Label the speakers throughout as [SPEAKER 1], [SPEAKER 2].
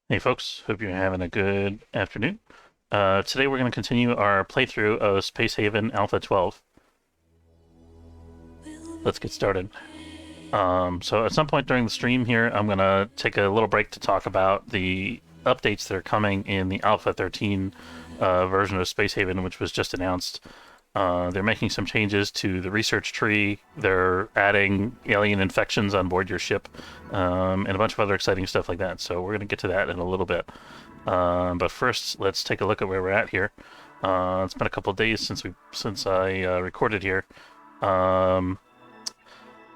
[SPEAKER 1] Hey folks, hope you're having a good afternoon. Today we're going to continue our playthrough of Space Haven Alpha 12. Let's get started. So at some point during the stream here, I'm going to take a little break to talk about the updates that are coming in the Alpha 13 version of Space Haven, which was just announced. They're making some changes to the research tree. They're adding alien infections on board your ship, and a bunch of other exciting stuff like that. So we're going to get to that in a little bit. But first, let's take a look at where we're at here. It's been a couple of days since I recorded here.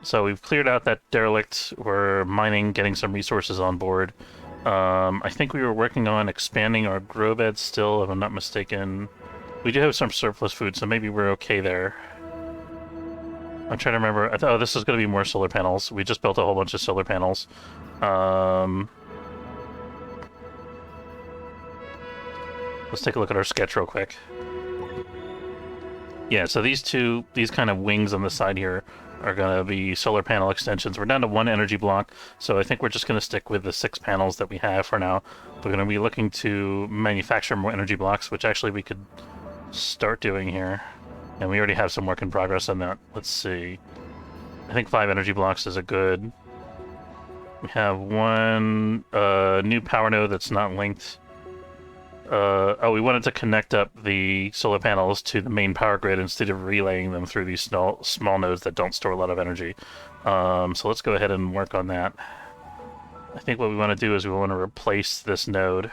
[SPEAKER 1] So we've cleared out that derelict. We're mining, getting some resources on board. I think we were working on expanding our grow bed still, if I'm not mistaken. We do have some surplus food, so maybe we're okay there. I'm trying to remember. Oh, this is going to be more solar panels. We just built a whole bunch of solar panels. Let's take a look at our sketch real quick. Yeah, so these kind of wings on the side here are going to be solar panel extensions. We're down to 1 energy block, so I think we're just going to stick with the 6 panels that we have for now. We're going to be looking to manufacture more energy blocks, which actually we could start doing here. And we already have some work in progress on that. Let's see. I think 5 energy blocks is a good... We have 1 new power node that's not linked. We wanted to connect up the solar panels to the main power grid instead of relaying them through these small nodes that don't store a lot of energy. So let's go ahead and work on that. I think what we want to do is we want to replace this node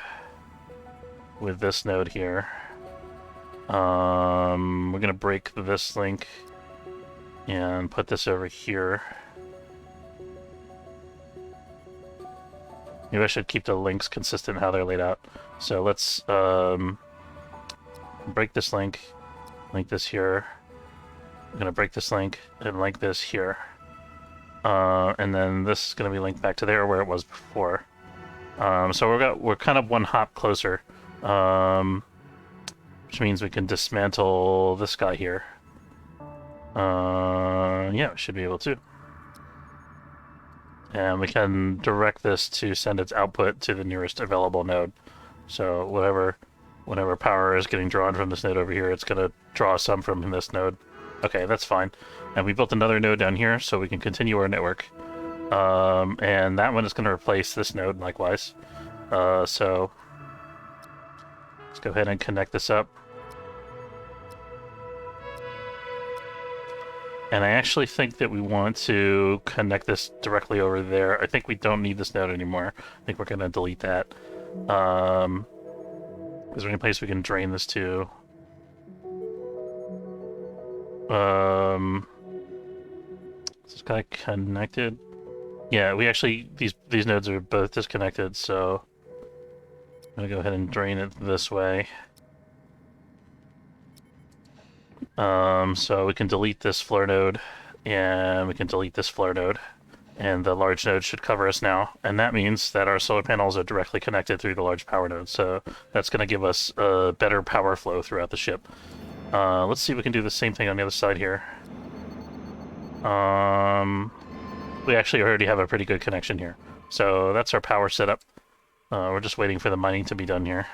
[SPEAKER 1] with this node here. We're going to break this link and put this over here. Maybe I should keep the links consistent how they're laid out. So let's break this link this here. I'm going to break this link and link this here. And then this is going to be linked back to there where it was before. So we're kind of 1 hop closer, which means we can dismantle this guy here. Yeah, we should be able to. And we can direct this to send its output to the nearest available node. So whatever power is getting drawn from this node over here, it's going to draw some from this node. Okay, that's fine. And we built another node down here, so we can continue our network. And that one is going to replace this node, likewise. So let's go ahead and connect this up. And I actually think that we want to connect this directly over there. I think we don't need this node anymore. I think we're going to delete that. Is there any place we can drain this to? Is this guy connected? Yeah, we actually... These nodes are both disconnected, so... I'm going to go ahead and drain it this way. So we can delete this floor node, and we can delete this floor node, and the large node should cover us now, and that means that our solar panels are directly connected through the large power node, so that's going to give us a better power flow throughout the ship. Let's see if we can do the same thing on the other side here. We actually already have a pretty good connection here, so that's our power setup. We're just waiting for the mining to be done here.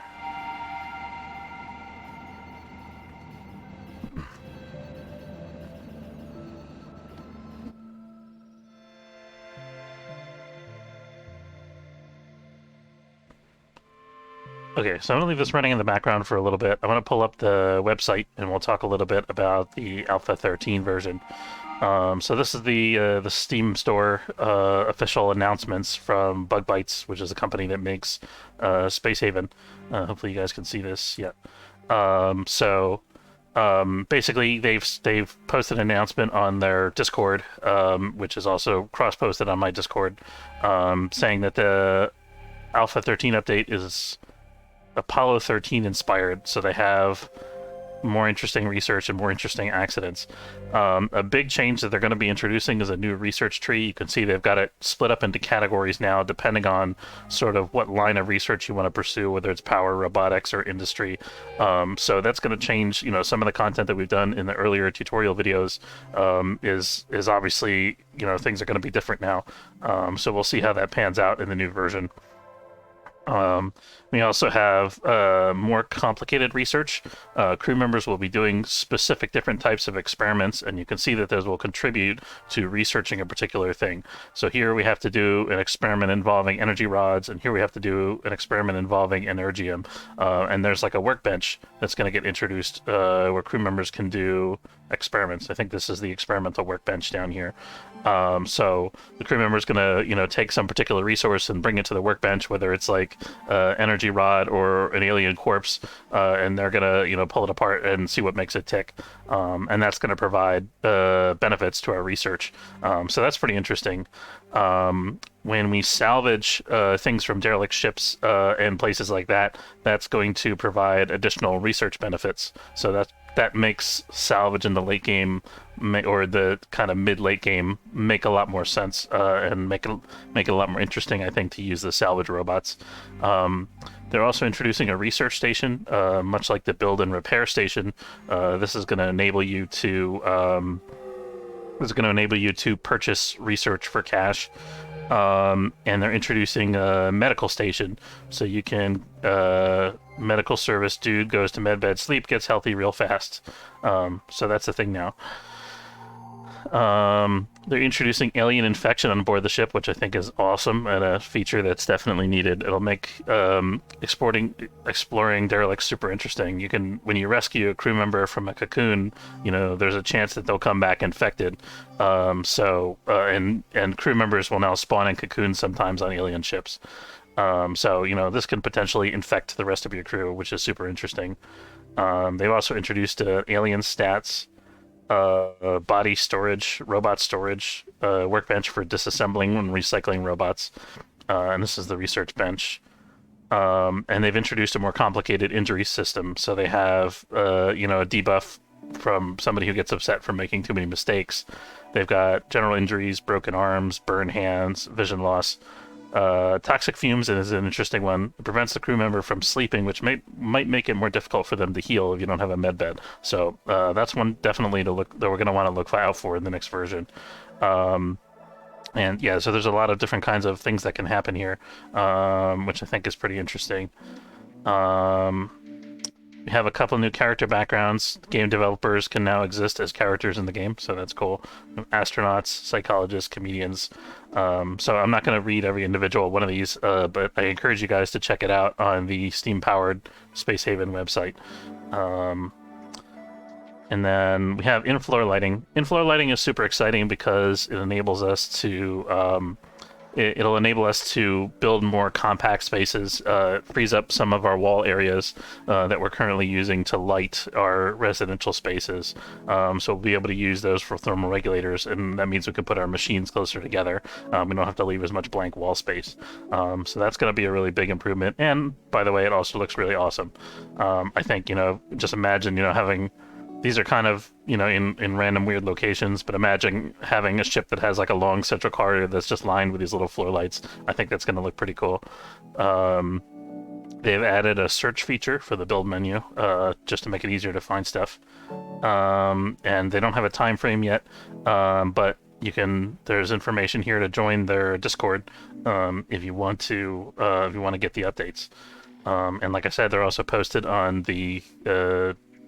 [SPEAKER 1] Okay, so I'm going to leave this running in the background for a little bit. I'm going to pull up the website, and we'll talk a little bit about the Alpha 13 version. So this is the Steam Store official announcements from Bug Bytes, which is a company that makes Space Haven. Hopefully you guys can see this. Yeah. Basically, they've posted an announcement on their Discord, which is also cross-posted on my Discord, saying that the Alpha 13 update is Apollo 13 inspired, so they have more interesting research and more interesting accidents. A big change that they're going to be introducing is a new research tree. You can see they've got it split up into categories now, depending on sort of what line of research you want to pursue, whether it's power, robotics, or industry. So that's going to change. You know, some of the content that we've done in the earlier tutorial videos is obviously, you know, things are going to be different now. So we'll see how that pans out in the new version. We also have more complicated research. Crew members will be doing specific different types of experiments, and you can see that those will contribute to researching a particular thing. So here we have to do an experiment involving energy rods, and here we have to do an experiment involving energium. And there's like a workbench that's going to get introduced where crew members can do experiments. I think this is the experimental workbench down here. So the crew member is going to, take some particular resource and bring it to the workbench, whether it's like energy rod or an alien corpse, and they're going to, pull it apart and see what makes it tick. And that's going to provide benefits to our research. So that's pretty interesting. When we salvage things from derelict ships and places like that, that's going to provide additional research benefits. So that makes salvage in the late game or the kind of mid-late game make a lot more sense and make it a lot more interesting, I think, to use the salvage robots. They're also introducing a research station, much like the build and repair station. This is going to enable you to purchase research for cash. And they're introducing a medical station, so you can medical service dude goes to medbed sleep, gets healthy real fast. So that's the thing now. They're introducing alien infection on board the ship, which I think is awesome and a feature that's definitely needed. It'll make exploring derelicts super interesting. You can, when you rescue a crew member from a cocoon, there's a chance that they'll come back infected. And crew members will now spawn in cocoons sometimes on alien ships. So this can potentially infect the rest of your crew, which is super interesting. They've also introduced alien stats. Body storage, robot storage, workbench for disassembling and recycling robots. And this is the research bench. And they've introduced a more complicated injury system. So they have, a debuff from somebody who gets upset from making too many mistakes. They've got general injuries, broken arms, burned hands, vision loss. Toxic fumes is an interesting one. It prevents the crew member from sleeping, which might make it more difficult for them to heal if you don't have a med bed. So that's one definitely that we're going to want to look out for in the next version. And yeah, so there's a lot of different kinds of things that can happen here, which I think is pretty interesting. We have a couple new character backgrounds. Game developers can now exist as characters in the game, so that's cool. Astronauts, psychologists, comedians. So I'm not going to read every individual one of these, but I encourage you guys to check it out on the Steam-powered Space Haven website. And then we have in-floor lighting. In-floor lighting is super exciting because it enables us to it'll enable us to build more compact spaces, frees up some of our wall areas that we're currently using to light our residential spaces. So we'll be able to use those for thermal regulators, and that means we can put our machines closer together. We don't have to leave as much blank wall space. So that's going to be a really big improvement. And by the way, it also looks really awesome. I think, just imagine, having... These are kind of, in random weird locations, but imagine having a ship that has like a long central corridor that's just lined with these little floor lights. I think that's going to look pretty cool. They've added a search feature for the build menu, just to make it easier to find stuff. And they don't have a time frame yet, but there's information here to join their Discord if you want to get the updates. And like I said, they're also posted on the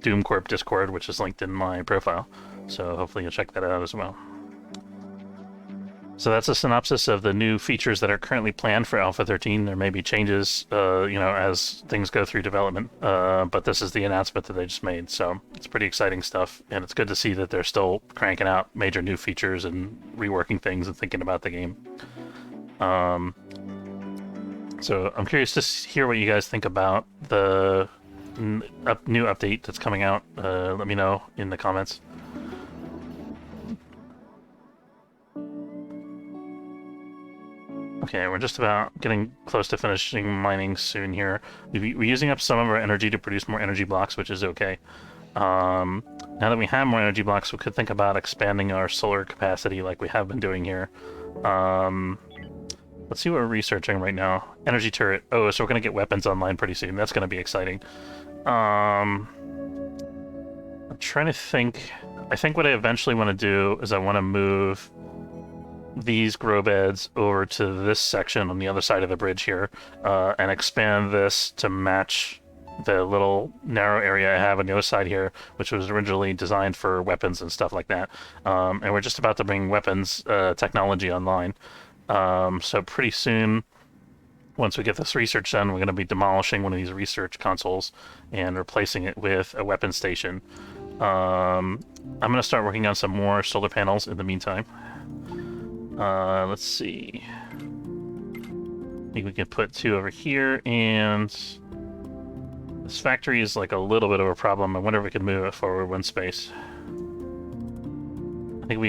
[SPEAKER 1] Doom Corp Discord, which is linked in my profile. So hopefully you'll check that out as well. So that's a synopsis of the new features that are currently planned for Alpha 13. There may be changes, as things go through development. But this is the announcement that they just made. So it's pretty exciting stuff. And it's good to see that they're still cranking out major new features and reworking things and thinking about the game. So I'm curious to hear what you guys think about the new update that's coming out. Let me know in the comments. Okay, we're just about getting close to finishing mining soon here. We're using up some of our energy to produce more energy blocks, which is okay. Now that we have more energy blocks, we could think about expanding our solar capacity like we have been doing here. Let's see what we're researching right now. Energy turret. Oh, so we're going to get weapons online pretty soon. That's going to be exciting. I'm trying to think. I think what I eventually want to do is I want to move these grow beds over to this section on the other side of the bridge here, and expand this to match the little narrow area I have on the other side here, which was originally designed for weapons and stuff like that. And we're just about to bring weapons technology online. So pretty soon, once we get this research done, we're going to be demolishing one of these research consoles and replacing it with a weapon station. I'm going to start working on some more solar panels in the meantime. Let's see. I think we can put 2 over here, and this factory is like a little bit of a problem. I wonder if we can move it forward 1 space. I think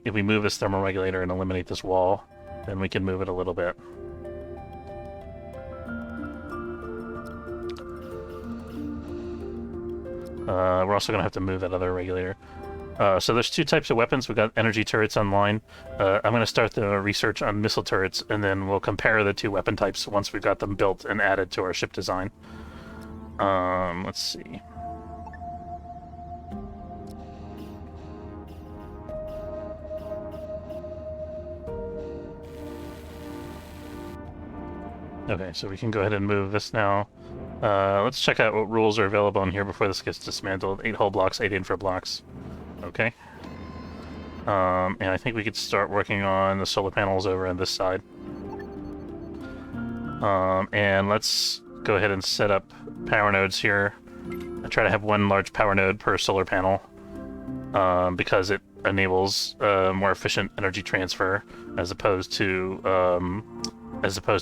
[SPEAKER 1] if we move this thermal regulator and eliminate this wall, then we can move it a little bit. We're also going to have to move that other regulator. So there's 2 types of weapons. We've got energy turrets online. I'm going to start the research on missile turrets, and then we'll compare the 2 weapon types once we've got them built and added to our ship design. Let's see. Okay, so we can go ahead and move this now. Let's check out what rules are available in here before this gets dismantled. 8 hull blocks, 8 infra blocks. Okay. And I think we could start working on the solar panels over on this side. And let's go ahead and set up power nodes here. I try to have 1 large power node per solar panel, because it enables more efficient energy transfer as opposed to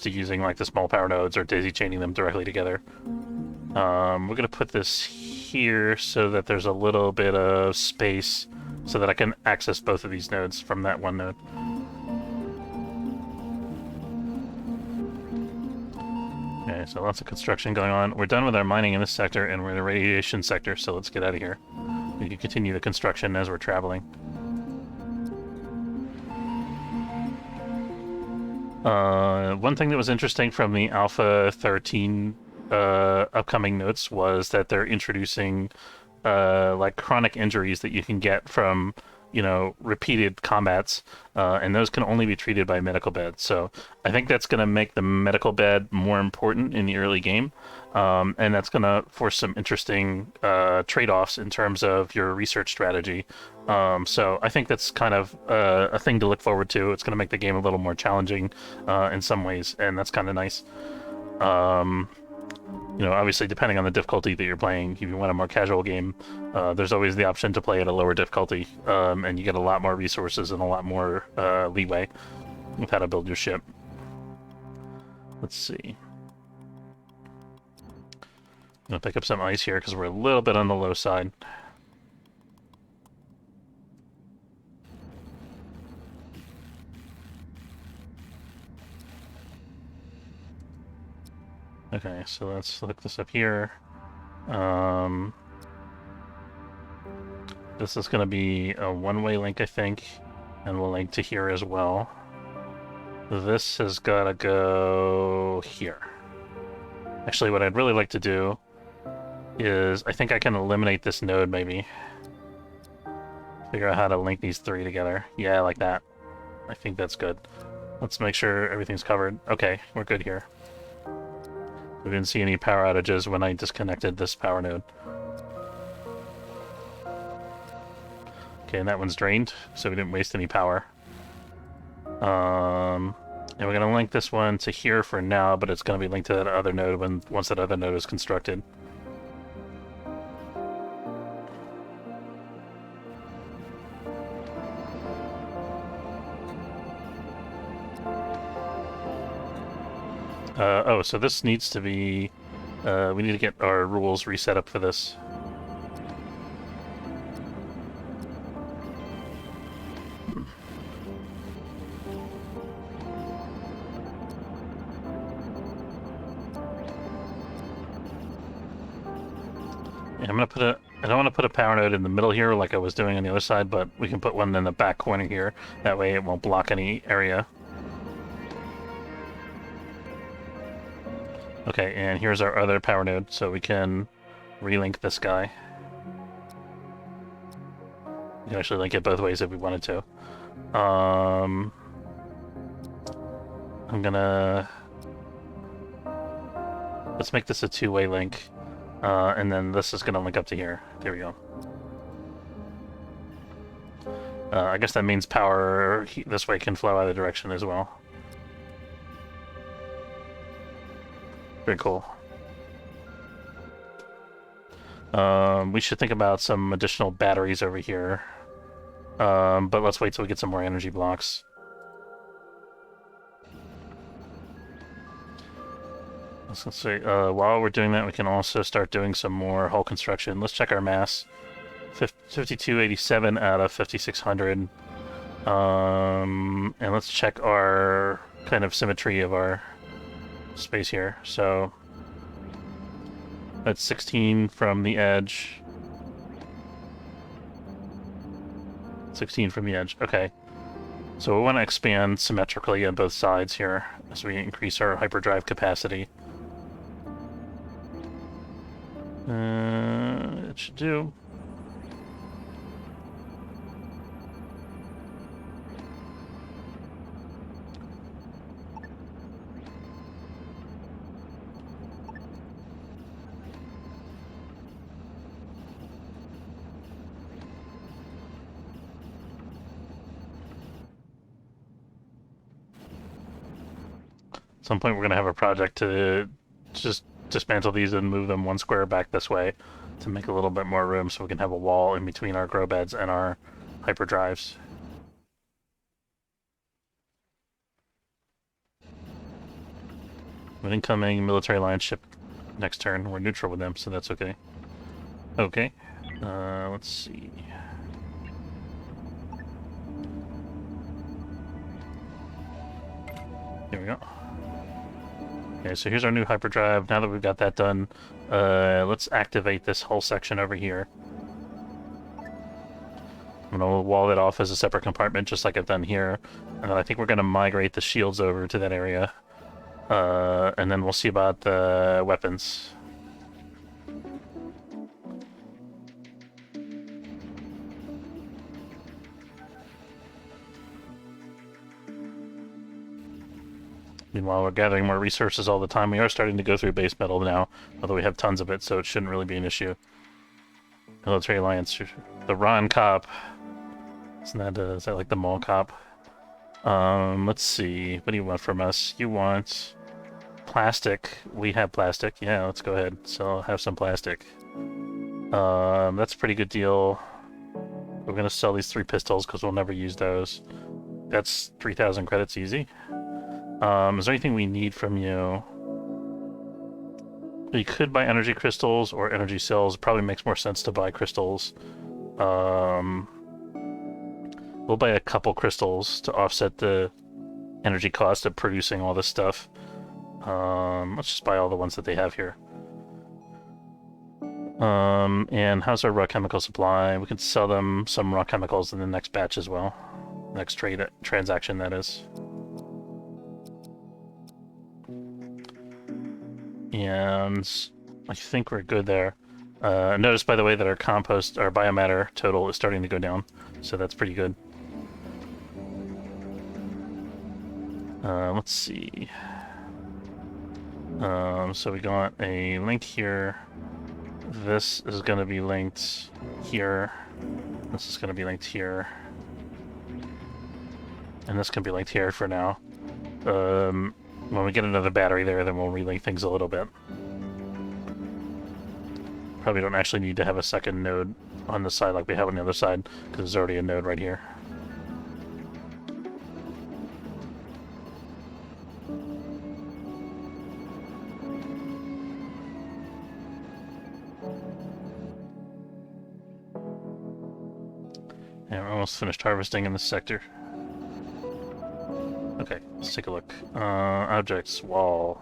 [SPEAKER 1] using like the small power nodes or daisy chaining them directly together. We're gonna put this here so that there's a little bit of space so that I can access both of these nodes from that 1 node. Okay, so lots of construction going on. We're done with our mining in this sector, and we're in the radiation sector, so let's get out of here. We can continue the construction as we're traveling. One thing that was interesting from the Alpha 13 upcoming notes was that they're introducing like chronic injuries that you can get from, you know, repeated combats, and those can only be treated by medical beds. So I think that's going to make the medical bed more important in the early game, and that's going to force some interesting trade-offs in terms of your research strategy. So I think that's kind of a thing to look forward to. It's going to make the game a little more challenging in some ways, and that's kind of nice. You know, obviously, depending on the difficulty that you're playing, if you want a more casual game, there's always the option to play at a lower difficulty, and you get a lot more resources and a lot more leeway with how to build your ship. Let's see. I'm going to pick up some ice here because we're a little bit on the low side. Okay, so let's look this up here. This is going to be a one-way link, I think, and we'll link to here as well. This has got to go here. Actually, what I'd really like to do is, I think I can eliminate this node, maybe. Figure out how to link these 3 together. Yeah, I like that. I think that's good. Let's make sure everything's covered. Okay, we're good here. We didn't see any power outages when I disconnected this power node. Okay, and that one's drained, so we didn't waste any power. And we're going to link this one to here for now, but it's going to be linked to that other node once that other node is constructed. Oh, so this needs to be... we need to get our rules reset up for this. Yeah, I'm gonna put a... I don't want to put a power node in the middle here like I was doing on the other side, but we can put one in the back corner here. That way it won't block any area. Okay, and here's our other power node, so we can relink this guy. We can actually link it both ways if we wanted to. I'm gonna... Let's make this a two-way link. And then this is gonna link up to here. There we go. I guess that means power this way can flow either direction as well. Very cool. We should think about some additional batteries over here. But let's wait till we get some more energy blocks. Let's see. While we're doing that, we can also start doing some more hull construction. Let's check our mass. 5287 out of 5600. And let's check our kind of symmetry of our space here. So that's 16 from the edge. 16 from the edge. Okay. So we want to expand symmetrically on both sides here as we increase our hyperdrive capacity. It should do. At some point we're going to have a project to just dismantle these and move them one square back this way to make a little bit more room so we can have a wall in between our grow beds and our hyperdrives. An incoming military alliance ship next turn. We're neutral with them, so that's okay. Okay. Let's see. Here we go. Okay, so here's our new hyperdrive. Now that we've got that done, let's activate this whole section over here. I'm going to wall that off as a separate compartment, just like I've done here. And then I think we're going to migrate the shields over to that area. And then we'll see about the weapons. Meanwhile, we're gathering more resources all the time. We are starting to go through base metal now, although we have tons of it, so it shouldn't really be an issue. Military Alliance, the Ron Cop. Is that like the Mall Cop? Let's see. What do you want from us? You want plastic. We have plastic. Yeah, let's go ahead. So I'll have some plastic. That's a pretty good deal. We're gonna sell these 3 pistols because we'll never use those. That's 3,000 credits easy. Is there anything we need from you? You could buy energy crystals or energy cells. It probably makes more sense to buy crystals. We'll buy a couple crystals to offset the energy cost of producing all this stuff. Let's just buy all the ones that they have here. And how's our raw chemical supply? We can sell them some raw chemicals in the next batch as well. Next transaction, that is. And I think we're good there. Notice, by the way, that our compost, our biomatter total is starting to go down, so that's pretty good. Let's see. So we got a link here. This is going to be linked here. This is going to be linked here. And this can be linked here for now. When we get another battery there, then we'll relink things a little bit. Probably don't actually need to have a second node on the side like we have on the other side, because there's already a node right here. And we're almost finished harvesting in this sector. Okay, let's take a look. Objects, wall.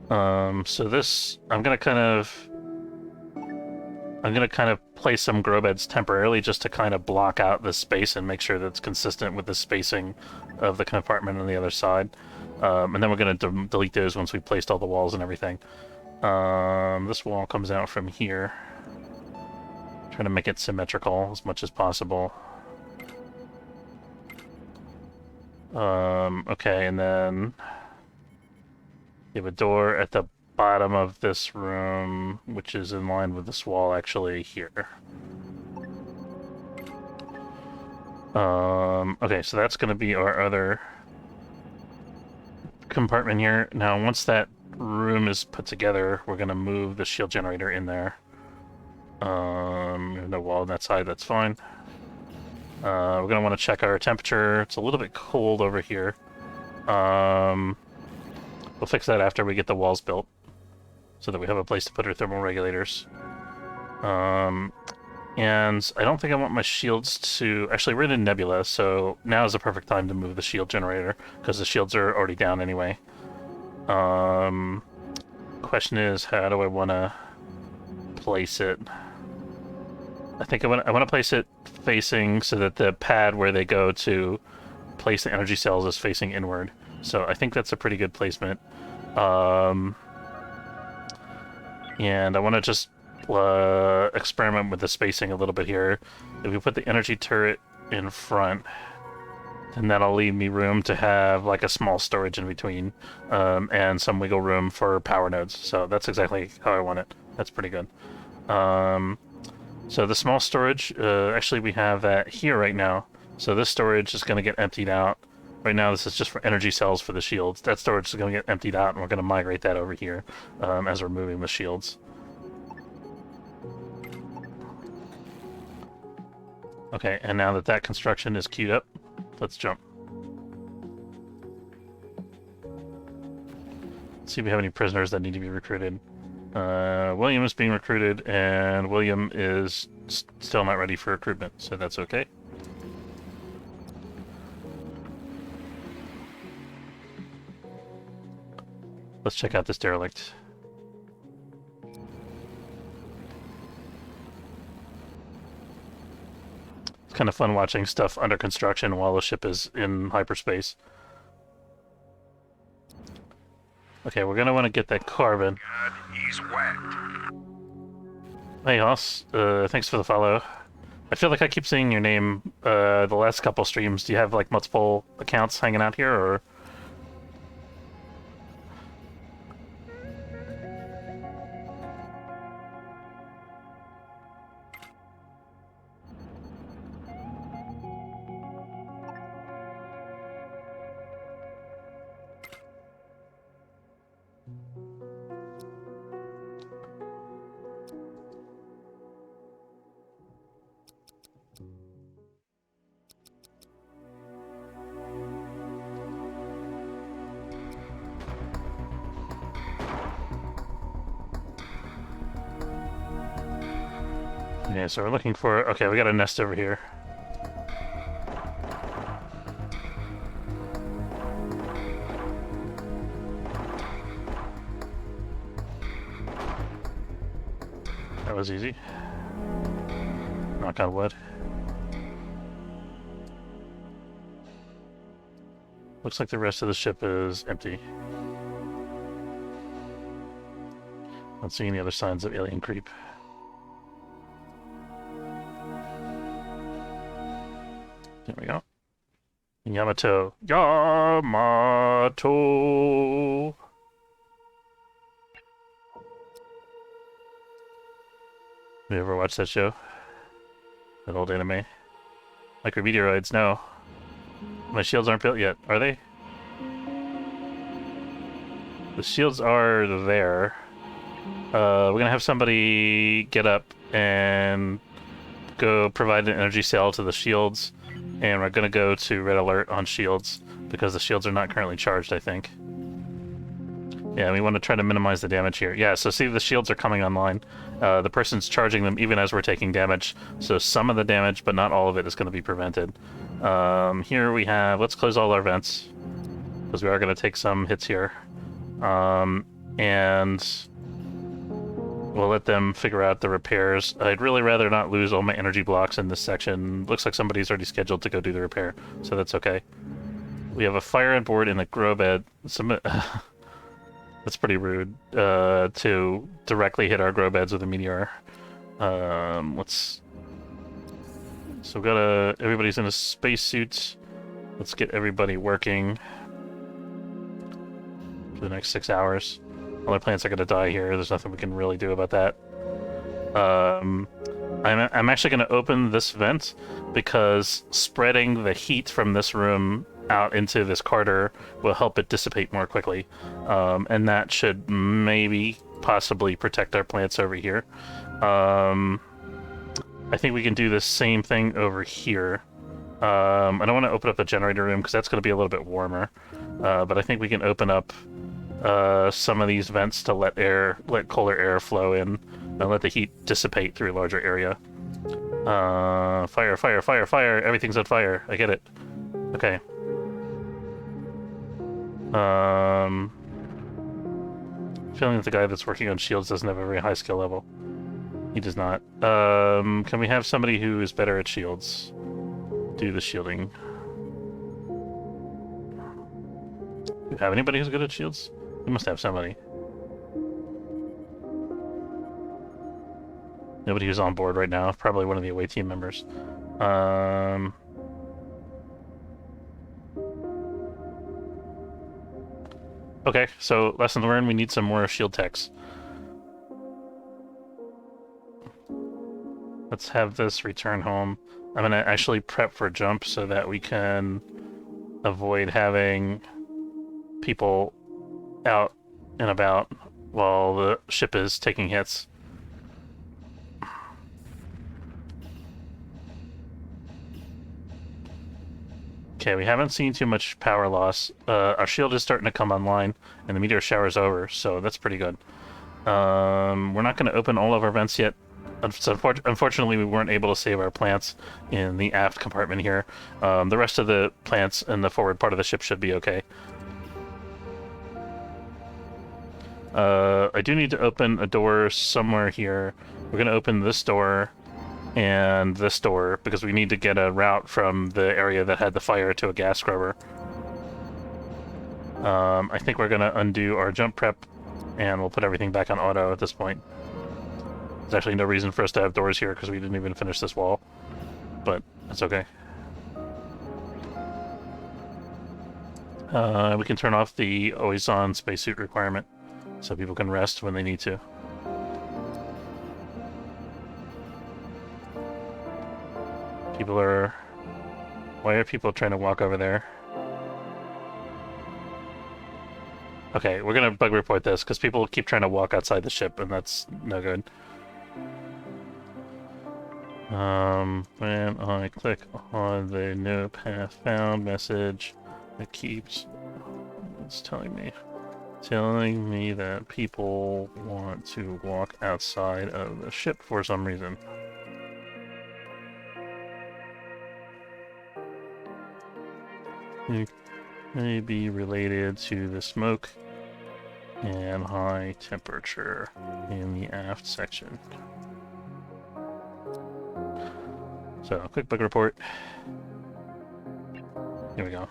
[SPEAKER 1] So this, I'm gonna kind of place some grow beds temporarily just to kind of block out this space and make sure that it's consistent with the spacing of the compartment on the other side. And then we're gonna delete those once we've placed all the walls and everything. This wall comes out from here. Trying to make it symmetrical as much as possible. Okay, and then you have a door at the bottom of this room, which is in line with this wall actually here. Okay, so that's going to be our other compartment here. Now, once that room is put together, we're going to move the shield generator in there. No wall on that side, that's fine. We're going to want to check our temperature. It's a little bit cold over here. We'll fix that after we get the walls built, so that we have a place to put our thermal regulators. And I don't think I want my shields to... Actually, we're in a nebula, so now is the perfect time to move the shield generator, because the shields are already down anyway. Question is, how do I want to place it? I think I want to place it facing so that the pad where they go to place the energy cells is facing inward. So I think that's a pretty good placement. And I want to just experiment with the spacing a little bit here. If we put the energy turret in front, then that'll leave me room to have like a small storage in between, and some wiggle room for power nodes. So that's exactly how I want it. That's pretty good. So the small storage, actually we have that here right now. So this storage is going to get emptied out. Right now this is just for energy cells for the shields. That storage is going to get emptied out, and we're going to migrate that over here as we're moving the shields. Okay, and now that construction is queued up, let's jump. Let's see if we have any prisoners that need to be recruited. William is being recruited, and William is still not ready for recruitment, so that's okay. Let's check out this derelict. It's kind of fun watching stuff under construction while the ship is in hyperspace. Okay, we're gonna want to get that carbon.
[SPEAKER 2] God, he's wet.
[SPEAKER 1] Hey, Hoss. Thanks for the follow. I feel like I keep seeing your name the last couple streams. Do you have like multiple accounts hanging out here, or...? Yeah, so we're looking for... Okay, we got a nest over here. That was easy. Knock on wood. Looks like the rest of the ship is empty. Don't see any other signs of alien creep. There we go. Yamato. Yamato! You ever watch that show? That old anime? Micrometeoroids? No. My shields aren't built yet, are they? The shields are there. We're gonna have somebody get up and go provide an energy cell to the shields, and we're gonna go to red alert on shields because the shields are not currently charged, I think. Yeah, we want to try to minimize the damage here. Yeah, so see, the shields are coming online. The person's charging them even as we're taking damage, so some of the damage, but not all of it, is going to be prevented. Here we have... Let's close all our vents, because we are going to take some hits here. And we'll let them figure out the repairs. I'd really rather not lose all my energy blocks in this section. Looks like somebody's already scheduled to go do the repair, so that's okay. We have a fire on board in the grow bed. That's pretty rude, to directly hit our grow beds with a meteor. So everybody's in a spacesuit. Let's get everybody working for the next 6 hours. All our plants are going to die here. There's nothing we can really do about that. I'm actually going to open this vent because spreading the heat from this room out into this corridor will help it dissipate more quickly. And that should maybe possibly protect our plants over here. I think we can do the same thing over here. I don't want to open up the generator room because that's going to be a little bit warmer. But I think we can open up some of these vents to let colder air flow in and let the heat dissipate through a larger area. Fire, fire, fire, fire. Everything's on fire. I get it. Okay. Feeling that the guy that's working on shields doesn't have a very high skill level. He does not. Can we have somebody who is better at shields do the shielding? Do you have anybody who's good at shields? We must have somebody. Nobody who's on board right now. Probably one of the away team members. Okay, so lesson learned, we need some more shield techs. Let's have this return home. I'm gonna actually prep for jump so that we can avoid having people out and about while the ship is taking hits. Okay, we haven't seen too much power loss. Our shield is starting to come online, and the meteor shower's over, so that's pretty good. We're not going to open all of our vents yet. Unfortunately, we weren't able to save our plants in the aft compartment here. The rest of the plants in the forward part of the ship should be okay. I do need to open a door somewhere here. We're going to open this door and this door because we need to get a route from the area that had the fire to a gas scrubber. I think we're going to undo our jump prep and we'll put everything back on auto at this point. There's actually no reason for us to have doors here because we didn't even finish this wall, but that's okay. We can turn off the always-on spacesuit requirement so people can rest when they need to. Why are people trying to walk over there? Okay, we're gonna bug report this because people keep trying to walk outside the ship and that's no good. When I click on the no path found message, it keeps telling me that people want to walk outside of the ship for some reason. It may be related to the smoke and high temperature in the aft section. So, quick bug report. Here we go.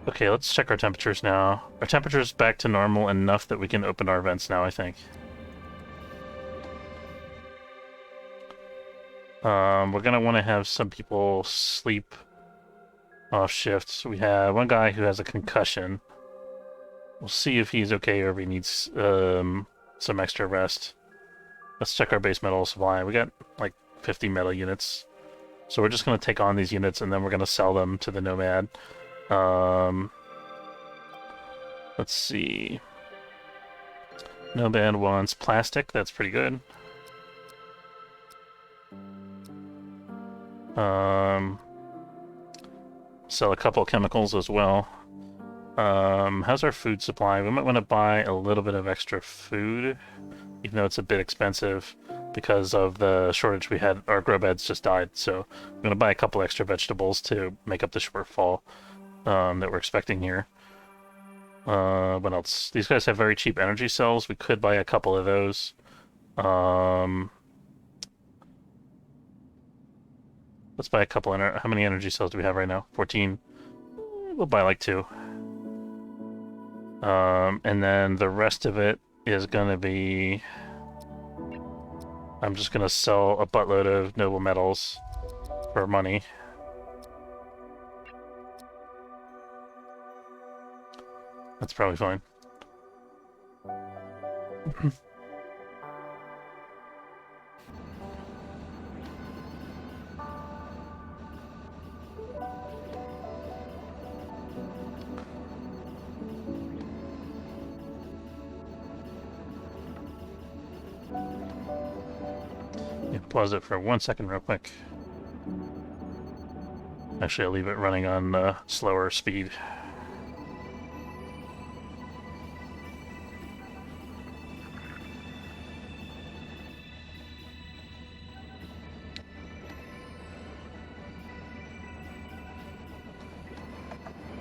[SPEAKER 1] Okay, let's check our temperatures now. Our temperature's back to normal enough that we can open our vents now, I think. We're gonna want to have some people sleep off shift. So we have one guy who has a concussion. We'll see if he's okay or if he needs some extra rest. Let's check our base metal supply. We got like 50 metal units. So we're just going to take on these units and then we're going to sell them to the Nomad. Let's see. Nomad wants plastic. That's pretty good. Sell a couple chemicals as well. How's our food supply? We might want to buy a little bit of extra food, even though it's a bit expensive because of the shortage we had. Our grow beds just died, so I'm going to buy a couple extra vegetables to make up the shortfall that we're expecting here. What else? These guys have very cheap energy cells. We could buy a couple of those. Let's buy a couple. How many energy cells do we have right now? 14. We'll buy like 2. And then the rest of it is going to be... I'm just going to sell a buttload of noble metals for money. That's probably fine. Pause it for 1 second real quick. Actually, I'll leave it running on slower speed.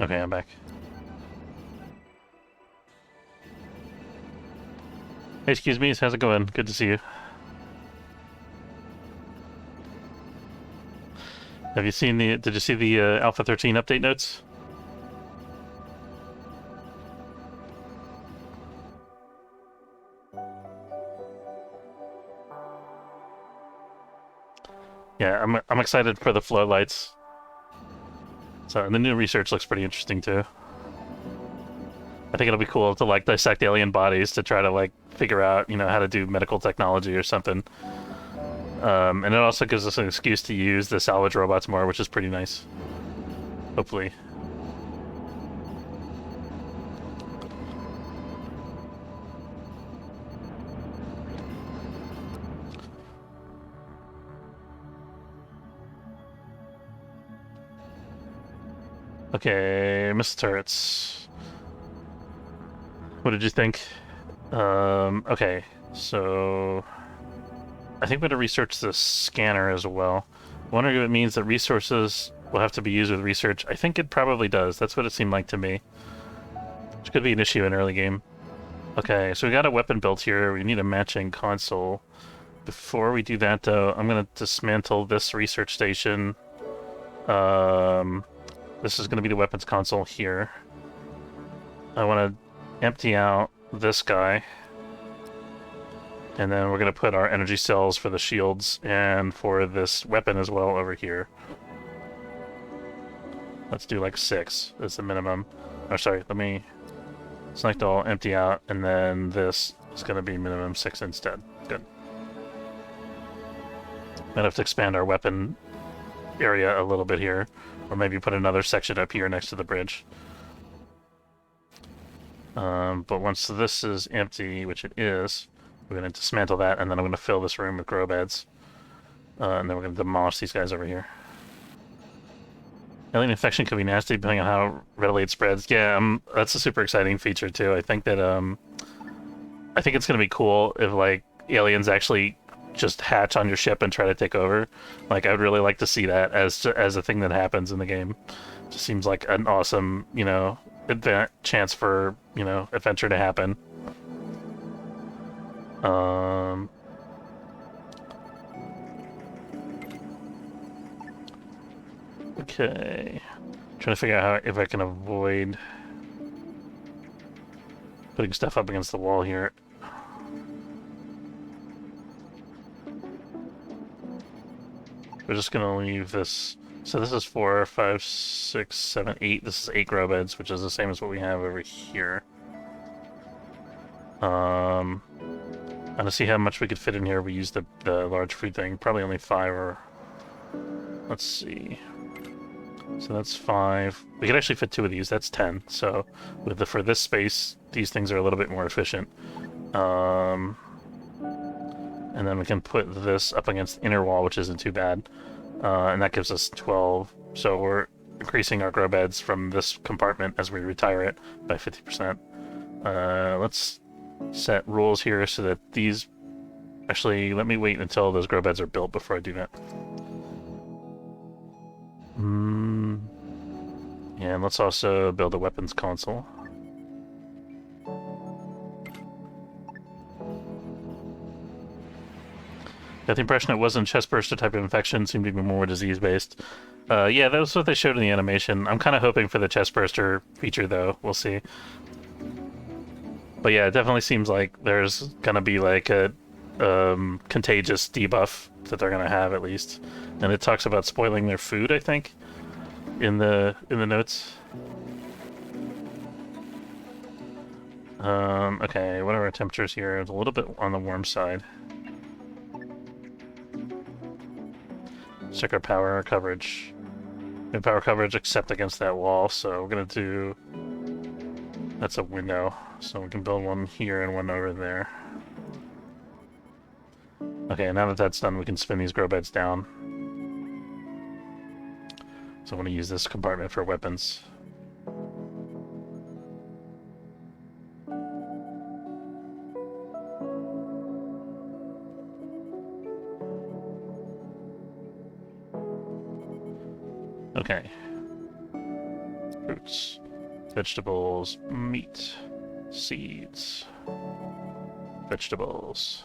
[SPEAKER 1] Okay, I'm back. Hey, excuse me, how's it going? Good to see you. Have you seen the... Did you see the Alpha 13 update notes? Yeah, I'm excited for the flow lights. So, and the new research looks pretty interesting too. I think it'll be cool to like dissect alien bodies to try to like figure out, you know, how to do medical technology or something. And it also gives us an excuse to use the salvage robots more, which is pretty nice. Hopefully. Okay, missile turrets. What did you think? Okay, so... I think we're going to research the scanner as well. Wondering if it means that resources will have to be used with research. I think it probably does. That's what it seemed like to me. Which could be an issue in early game. Okay, so we got a weapon built here. We need a matching console. Before we do that, though, I'm going to dismantle this research station. This is going to be the weapons console here. I want to empty out this guy. And then we're going to put our energy cells for the shields and for this weapon as well over here. Let's do like 6 as the minimum. Oh, sorry, let me select all, empty out, and then this is going to be minimum 6 instead. Good. Might have to expand our weapon area a little bit here, or maybe put another section up here next to the bridge. But once this is empty, which it is, we're going to dismantle that, and then I'm going to fill this room with grow beds. And then we're going to demolish these guys over here. Alien infection could be nasty depending on how readily it spreads. Yeah, that's a super exciting feature too. I think that I think it's going to be cool if like aliens actually just hatch on your ship and try to take over. Like, I would really like to see that as a thing that happens in the game. It just seems like an awesome, you know, chance for, you know, adventure to happen. Okay. Trying to figure out how, if I can avoid putting stuff up against the wall here. We're just gonna leave this. So this is 4, 5, 6, 7, 8. This is 8 grow beds, which is the same as what we have over here. I'm gonna see how much we could fit in here. We use the large food thing. Probably only 5 or... Let's see. So that's 5. We could actually fit 2 of these. That's 10. So with for this space, these things are a little bit more efficient. And then we can put this up against the inner wall, which isn't too bad. And that gives us 12. So we're increasing our grow beds from this compartment as we retire it by 50%. Let's set rules here so that these... Actually, let me wait until those grow beds are built before I do that. Yeah, and let's also build a weapons console. Got the impression it wasn't chest burster type of infection, seemed to be more disease-based. Yeah, that's what they showed in the animation. I'm kind of hoping for the chest burster feature, though. We'll see. But yeah, it definitely seems like there's gonna be like a contagious debuff that they're gonna have at least, and it talks about spoiling their food, I think, in the notes. Okay, what are our temperatures here? It's a little bit on the warm side. Check our power coverage. We have power coverage except against that wall, so we're gonna do... That's a window, so we can build one here and one over there. Okay, now that that's done, we can spin these grow beds down. So I'm gonna use this compartment for weapons. Okay. Fruits, vegetables, meat, seeds, vegetables.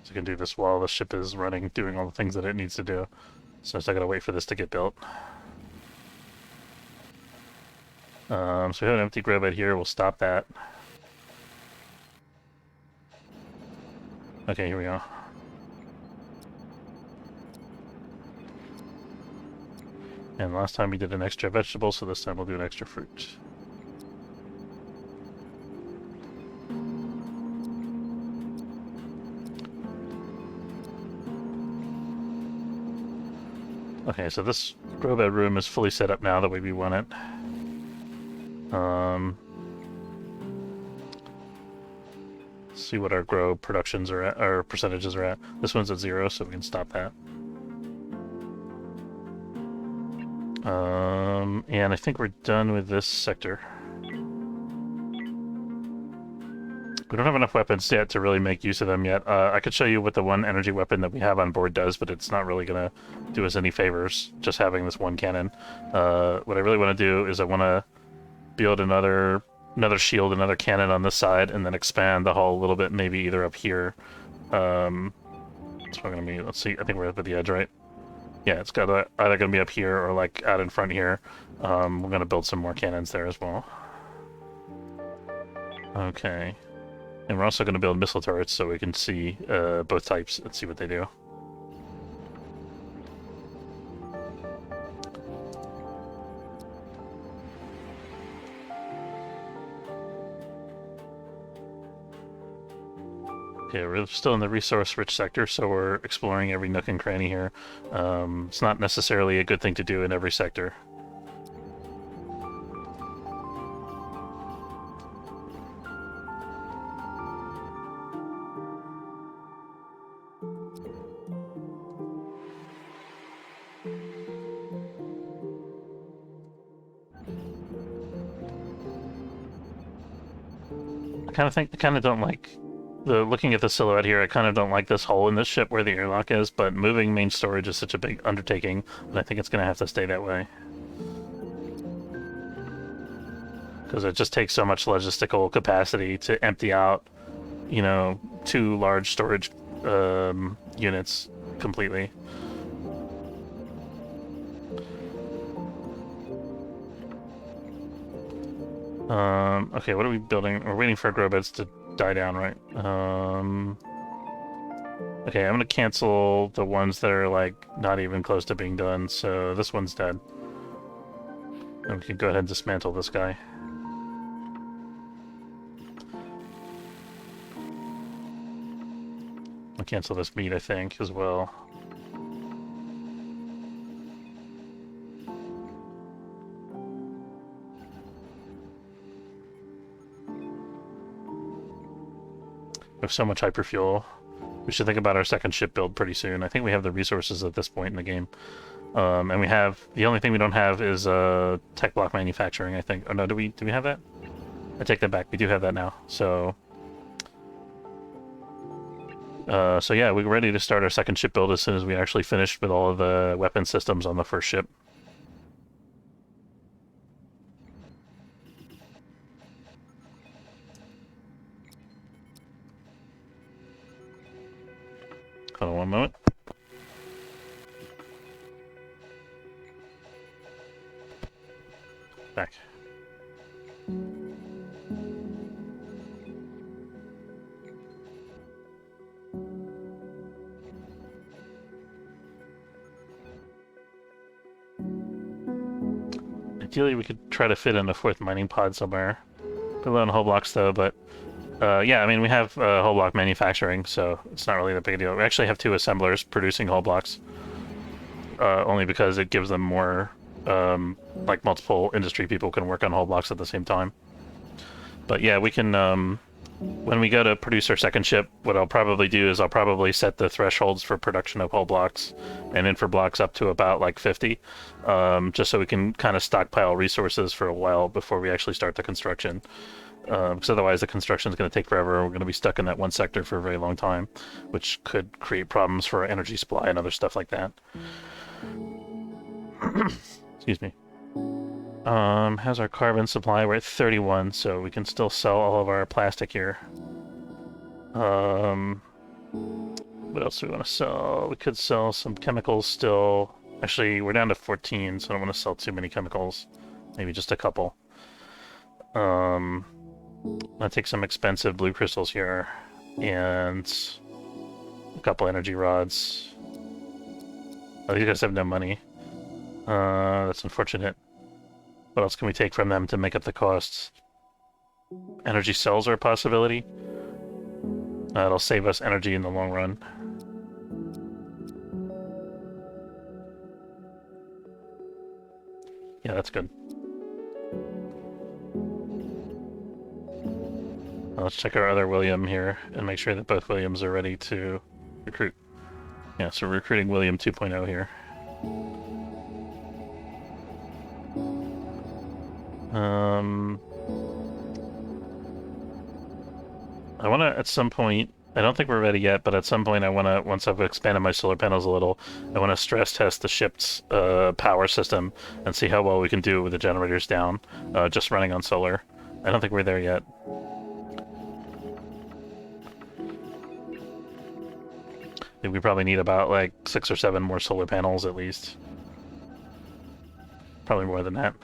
[SPEAKER 1] So I can do this while the ship is running, doing all the things that it needs to do. So I gotta wait for this to get built. So we have an empty grow bed here, we'll stop that. Okay, here we go. And last time we did an extra vegetable, so this time we'll do an extra fruit. Okay, so this grow bed room is fully set up now the way we want it. See what our grow productions are at, our percentages are at. This one's at 0, so we can stop that. And I think we're done with this sector. We don't have enough weapons yet to really make use of them yet. I could show you what the one energy weapon that we have on board does, but it's not really going to do us any favors, just having this one cannon. What I really want to do is I want to build another shield, another cannon on this side, and then expand the hull a little bit, maybe either up here. It's probably going to be, let's see, I think we're up at the edge, right? Yeah, it's got either going to be up here or like out in front here. We're going to build some more cannons there as well. Okay. And we're also going to build missile turrets so we can see both types and see what they do. Okay, we're still in the resource-rich sector, so we're exploring every nook and cranny here. It's not necessarily a good thing to do in every sector. I kind of don't like looking at the silhouette here. I kind of don't like this hole in this ship where the airlock is, but moving main storage is such a big undertaking that I think it's going to have to stay that way. Because it just takes so much logistical capacity to empty out, you know, 2 large storage units completely. Okay, what are we building? We're waiting for our grow beds to die down, right? Okay, I'm gonna cancel the ones that are, like, not even close to being done, so this one's dead. And we can go ahead and dismantle this guy. I'll cancel this meat, I think, as well. We have so much hyperfuel. We should think about our second ship build pretty soon. I think we have the resources at this point in the game. And we have... The only thing we don't have is tech block manufacturing, I think. Oh no, do we have that? I take that back. We do have that now. So yeah, we're ready to start our second ship build as soon as we actually finished with all of the weapon systems on the first ship. Hold on one moment. Back. Ideally, we could try to fit in a fourth mining pod somewhere. Below in whole blocks, though, but yeah, I mean, we have whole block manufacturing, so it's not really that big a deal. We actually have 2 assemblers producing whole blocks, only because it gives them more, like, multiple industry people can work on whole blocks at the same time. But yeah, we can, when we go to produce our second ship, what I'll probably do is I'll probably set the thresholds for production of whole blocks and infra blocks up to about, like, 50, just so we can kind of stockpile resources for a while before we actually start the construction. Because otherwise the construction is going to take forever. We're going to be stuck in that one sector for a very long time, which could create problems for our energy supply and other stuff like that. Excuse me. How's our carbon supply? We're at 31, so we can still sell all of our plastic here. What else do we want to sell? We could sell some chemicals still. Actually, we're down to 14, so I don't want to sell too many chemicals. Maybe just a couple. I'll take some expensive blue crystals here, and a couple energy rods. Oh, these guys have no money. That's unfortunate. What else can we take from them to make up the costs? Energy cells are a possibility. It'll save us energy in the long run. Yeah, that's good. Let's check our other William here and make sure that both Williams are ready to recruit. Yeah, so we're recruiting William 2.0 here. I want to, at some point, I don't think we're ready yet, but at some point I want to, once I've expanded my solar panels a little, I want to stress test the ship's power system and see how well we can do with the generators down, just running on solar. I don't think we're there yet. I think we probably need about, like, 6 or 7 more solar panels at least. Probably more than that.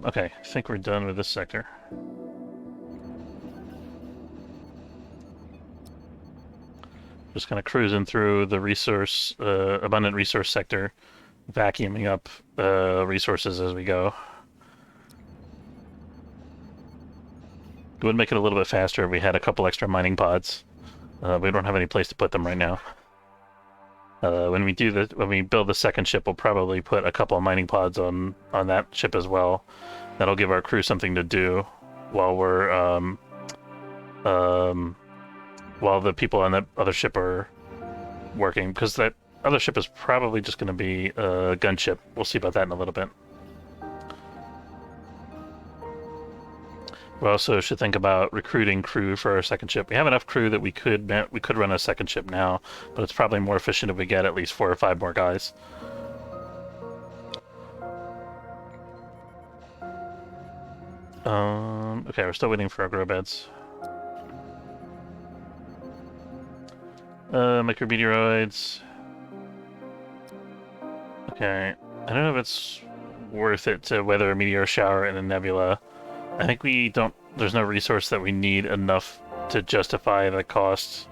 [SPEAKER 1] Okay, I think we're done with this sector. Just kind of cruising through the resource, abundant resource sector, vacuuming up resources as we go. It would make it a little bit faster if we had a couple extra mining pods. We don't have any place to put them right now. When we build the second ship, we'll probably put a couple of mining pods on that ship as well. That'll give our crew something to do while we're while the people on that other ship are working, because that other ship is probably just going to be a gunship. We'll see about that in a little bit. We also should think about recruiting crew for our second ship. We have enough crew that we could run a second ship now, but it's probably more efficient if we get at least 4 or 5 more guys. Okay, we're still waiting for our grow beds. Micrometeoroids. Okay, I don't know if it's worth it to weather a meteor shower in a nebula. I think we don't... There's no resource that we need enough to justify the costs.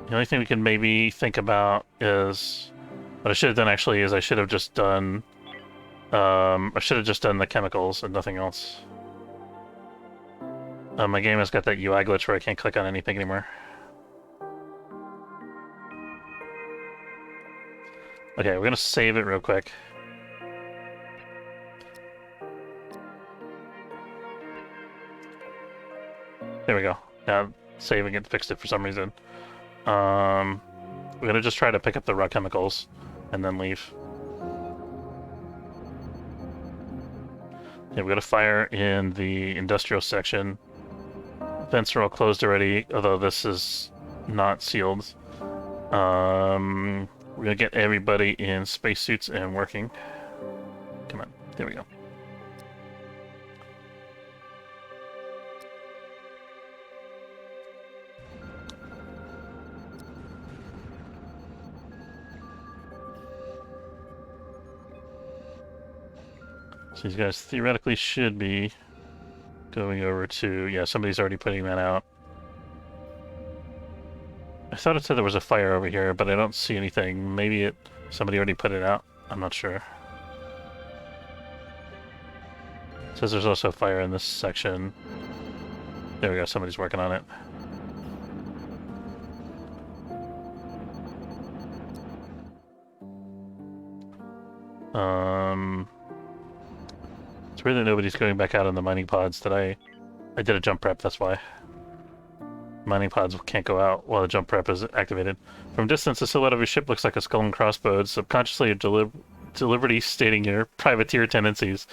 [SPEAKER 1] The only thing we can maybe think about is... What I should have done, actually, is I should have just done... I should have just done the chemicals and nothing else. My game has got that UI glitch where I can't click on anything anymore. Okay, we're gonna save it real quick. There we go. Now, saving it fixed it for some reason. We're gonna just try to pick up the raw chemicals and then leave. Yeah, we got a fire in the industrial section. Vents are all closed already, although this is not sealed. We're gonna get everybody in spacesuits and working. Come on, there we go. So these guys theoretically should be going over to... Yeah, somebody's already putting that out. I thought it said there was a fire over here, but I don't see anything. Maybe somebody already put it out. I'm not sure. It says there's also a fire in this section. There we go, somebody's working on it. It's weird that nobody's going back out on the mining pods. I did a jump prep, that's why. Mining pods can't go out while the jump prep is activated. From distance, the silhouette of your ship looks like a skull and crossbones, subconsciously deliberately stating your privateer tendencies.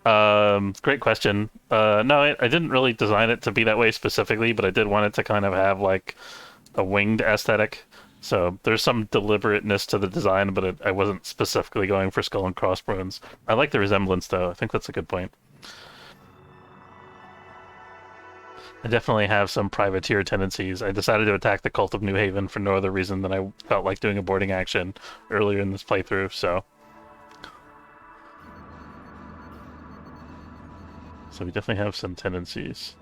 [SPEAKER 1] Great question. No, I didn't really design it to be that way specifically, but I did want it to kind of have like a winged aesthetic. So there's some deliberateness to the design, but I wasn't specifically going for skull and crossbones. I like the resemblance, though. I think that's a good point. I definitely have some privateer tendencies. I decided to attack the Cult of New Haven for no other reason than I felt like doing a boarding action earlier in this playthrough, so... So we definitely have some tendencies.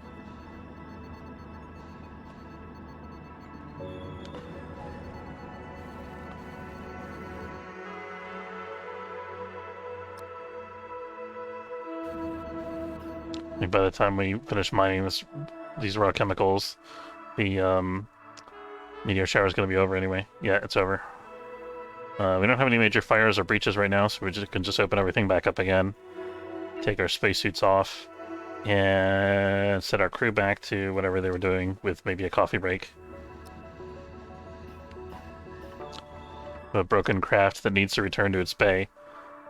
[SPEAKER 1] I think by the time we finish mining these raw chemicals, the meteor shower is going to be over anyway. Yeah, it's over. We don't have any major fires or breaches right now, so we can just open everything back up again. Take our spacesuits off. And set our crew back to whatever they were doing with maybe a coffee break. A broken craft that needs to return to its bay.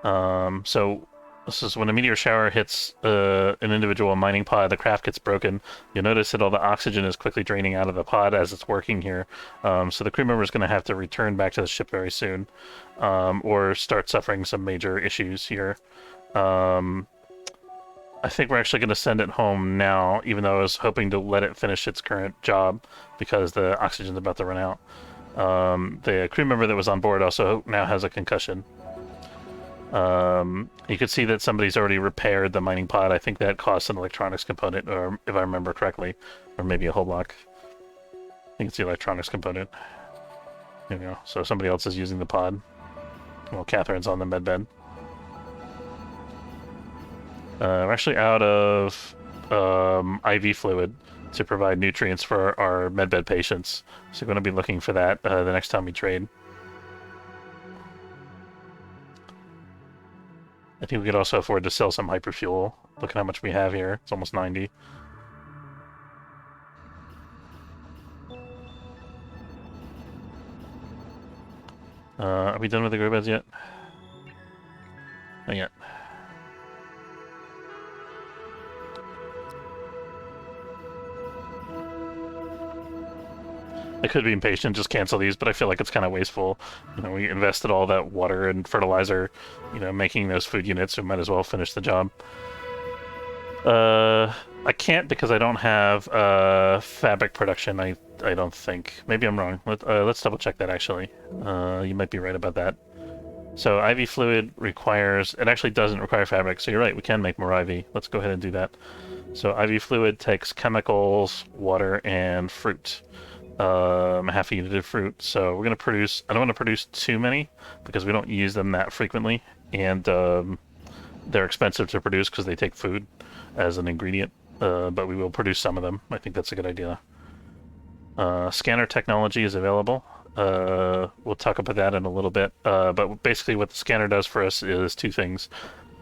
[SPEAKER 1] So this is when a meteor shower hits an individual mining pod, the craft gets broken. You'll notice that all the oxygen is quickly draining out of the pod as it's working here. So the crew member is going to have to return back to the ship very soon, or start suffering some major issues here. I think we're actually going to send it home now, even though I was hoping to let it finish its current job because the oxygen's about to run out. The crew member that was on board also now has a concussion. You could see that somebody's already repaired the mining pod. I think that costs an electronics component, or if I remember correctly, or maybe a hull block. I think it's the electronics component. There we go. So somebody else is using the pod. Well, Catherine's on the medbed. We're actually out of IV fluid to provide nutrients for our medbed patients, so we're going to be looking for that the next time we trade. I think we could also afford to sell some hyperfuel. Look at how much we have here. It's almost 90. Are we done with the grow beds yet? Not yet. I could be impatient, just cancel these, but I feel like it's kind of wasteful. You know, we invested all that water and fertilizer, you know, making those food units, so we might as well finish the job. I can't because I don't have fabric production, I don't think. Maybe I'm wrong. Let's double check that, actually. You might be right about that. So IV fluid requires... It actually doesn't require fabric, so you're right, we can make more IV. Let's go ahead and do that. So IV fluid takes chemicals, water, and fruit. Half a unit of fruit. So we're going to produce... I don't want to produce too many because we don't use them that frequently, and they're expensive to produce because they take food as an ingredient, but we will produce some of them. I think that's a good idea. Scanner technology is available. We'll talk about that in a little bit, but basically what the scanner does for us is two things.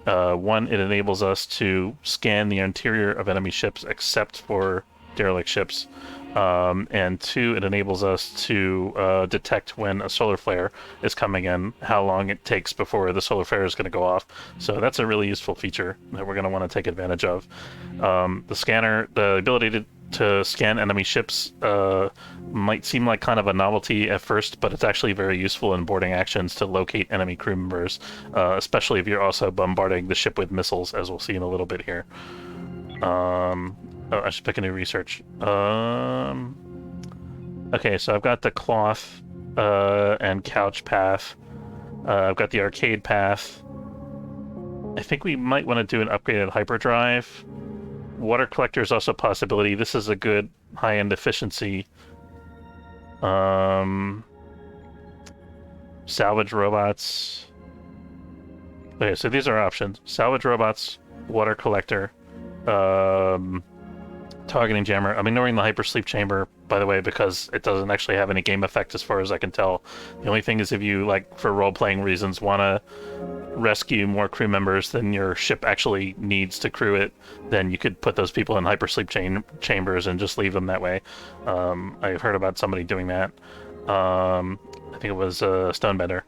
[SPEAKER 1] One, it enables us to scan the interior of enemy ships except for derelict ships. And two, it enables us to detect when a solar flare is coming in, how long it takes before the solar flare is going to go off. So that's a really useful feature that we're going to want to take advantage of. The scanner, the ability to scan enemy ships might seem like kind of a novelty at first, but it's actually very useful in boarding actions to locate enemy crew members, especially if you're also bombarding the ship with missiles, as we'll see in a little bit here. Oh, I should pick a new research. Okay, so I've got the cloth and couch path. I've got the arcade path. I think we might want to do an upgraded hyperdrive. Water collector is also a possibility. This is a good high-end efficiency. Salvage robots. Okay, so these are options. Salvage robots, water collector, targeting jammer. I'm ignoring the hypersleep chamber, by the way, because it doesn't actually have any game effect as far as I can tell. The only thing is if you, like, for role-playing reasons, want to rescue more crew members than your ship actually needs to crew it, then you could put those people in hypersleep chambers and just leave them that way. I've heard about somebody doing that. I think it was Stonebender.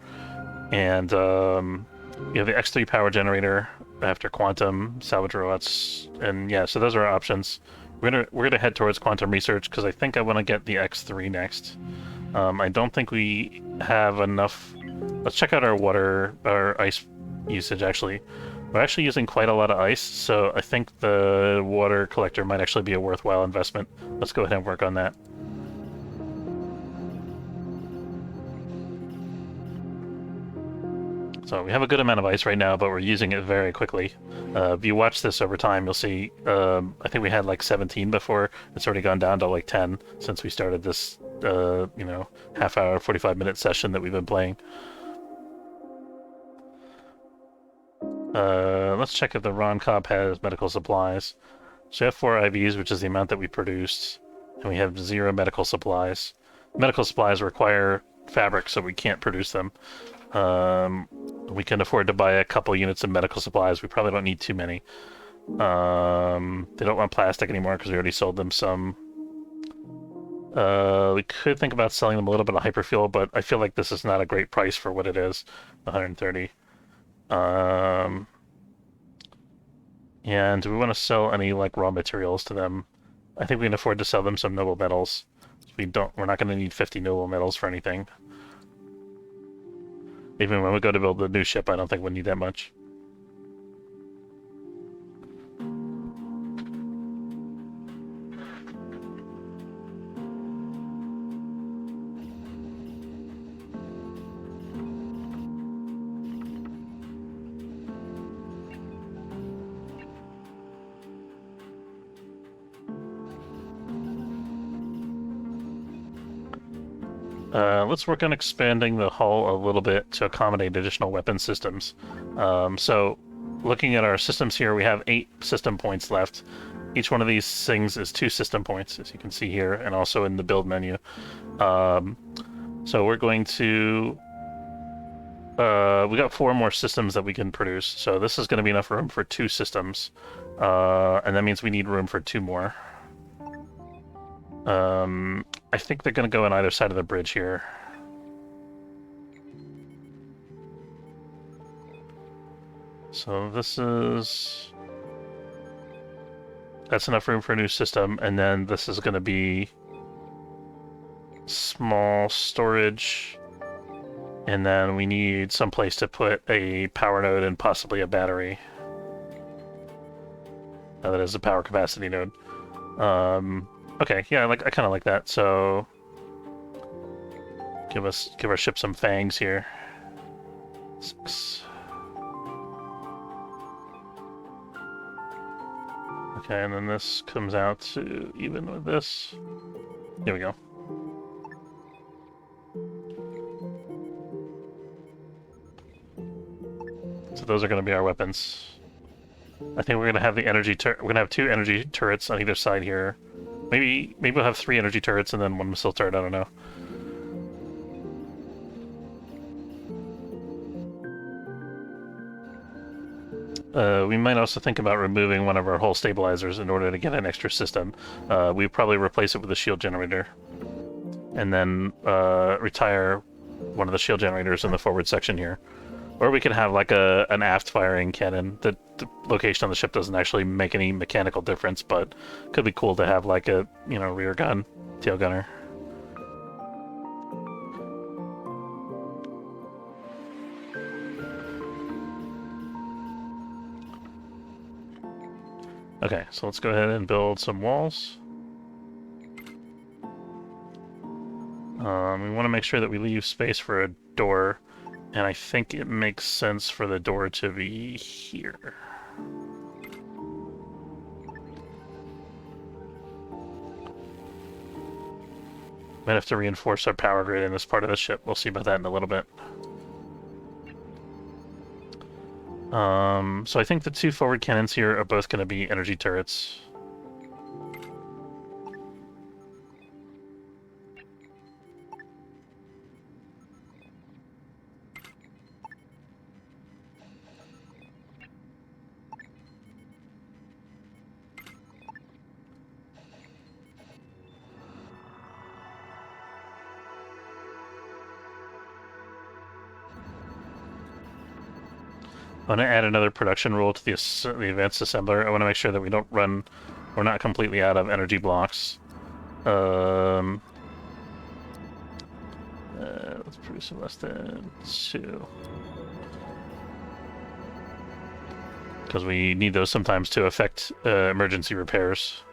[SPEAKER 1] And you have the X3 power generator after quantum, salvage robots, and yeah, so those are our options. We're gonna head towards quantum research because I think I want to get the X3 next. I don't think we have enough. Let's check out our ice usage. Actually, we're actually using quite a lot of ice, so I think the water collector might actually be a worthwhile investment. Let's go ahead and work on that. So we have a good amount of ice right now, but we're using it very quickly. If you watch this over time, you'll see, I think we had like 17 before. It's already gone down to like 10 since we started this, half hour, 45-minute session that we've been playing. Let's check if the Ron Cobb has medical supplies. So we have 4 IVs, which is the amount that we produced, and we have 0 medical supplies. Medical supplies require fabric, so we can't produce them. We can afford to buy a couple units of medical supplies. We probably don't need too many. They don't want plastic anymore because we already sold them some. We could think about selling them a little bit of hyperfuel, but I feel like this is not a great price for what it is, 130. And do we want to sell any like raw materials to them? I think we can afford to sell them some noble metals. We're not going to need 50 noble metals for anything. Even when we go to build the new ship, I don't think we'll need that much. Let's work on expanding the hull a little bit to accommodate additional weapon systems. So, looking at our systems here, we have 8 system points left. Each one of these things is 2 system points, as you can see here, and also in the build menu. So we're going to... we got 4 more systems that we can produce, so this is going to be enough room for 2 systems. And that means we need room for 2 more. I think they're going to go on either side of the bridge here. So this is... That's enough room for a new system, and then this is going to be small storage, and then we need some place to put a power node and possibly a battery. That is a power capacity node. Okay, yeah, I kind of like that. So give our ship some fangs here. 6. Okay, and then this comes out to even with this. Here we go. So those are going to be our weapons. I think we're going to have the energy we're going to have 2 energy turrets on either side here. Maybe we'll have 3 energy turrets and then 1 missile turret, I don't know. We might also think about removing one of our hull stabilizers in order to get an extra system. We'd probably replace it with a shield generator. And then retire one of the shield generators in the forward section here. Or we could have like an aft firing cannon. The location on the ship doesn't actually make any mechanical difference, but could be cool to have like a, rear gun, tail gunner. Okay, so let's go ahead and build some walls. We want to make sure that we leave space for a door. And I think it makes sense for the door to be here. Might have to reinforce our power grid in this part of the ship. We'll see about that in a little bit. So I think the 2 forward cannons here are both going to be energy turrets. I want to add another production rule to the advanced assembler. I want to make sure that we're not completely out of energy blocks. Let's produce less than 2. Because we need those sometimes to affect emergency repairs.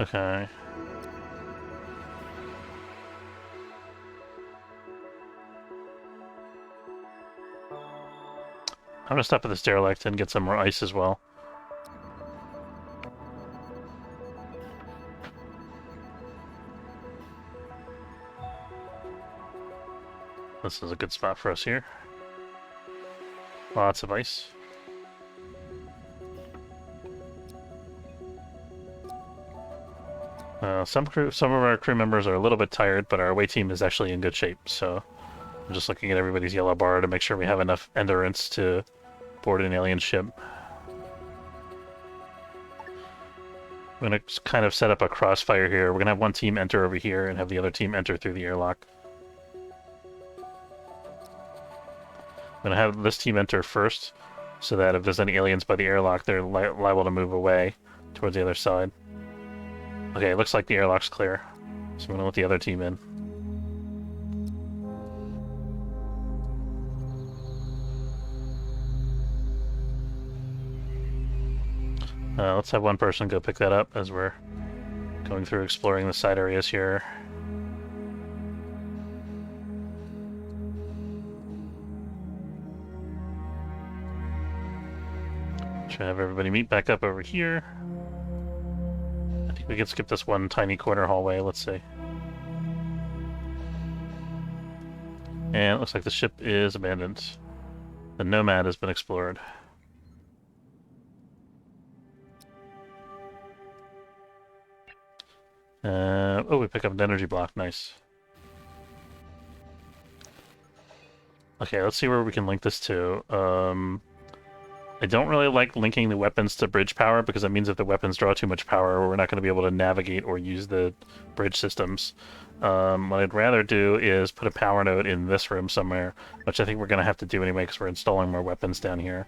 [SPEAKER 1] Okay. I'm gonna stop at this derelict and get some more ice as well. This is a good spot for us here. Lots of ice. Some of our crew members are a little bit tired, but our away team is actually in good shape, so I'm just looking at everybody's yellow bar to make sure we have enough endurance to board an alien ship. I'm going to kind of set up a crossfire here. We're going to have one team enter over here and have the other team enter through the airlock. I'm going to have this team enter first, so that if there's any aliens by the airlock, they're liable to move away towards the other side. Okay, it looks like the airlock's clear, so I'm going to let the other team in. Let's have one person go pick that up as we're going through exploring the side areas here. Try to have everybody meet back up over here. I think we can skip this one tiny corner hallway, let's see. And it looks like the ship is abandoned. The Nomad has been explored. Oh, we pick up an energy block, nice. Okay, let's see where we can link this to. I don't really like linking the weapons to bridge power, because that means if the weapons draw too much power, we're not going to be able to navigate or use the bridge systems. What I'd rather do is put a power node in this room somewhere, which I think we're going to have to do anyway because we're installing more weapons down here.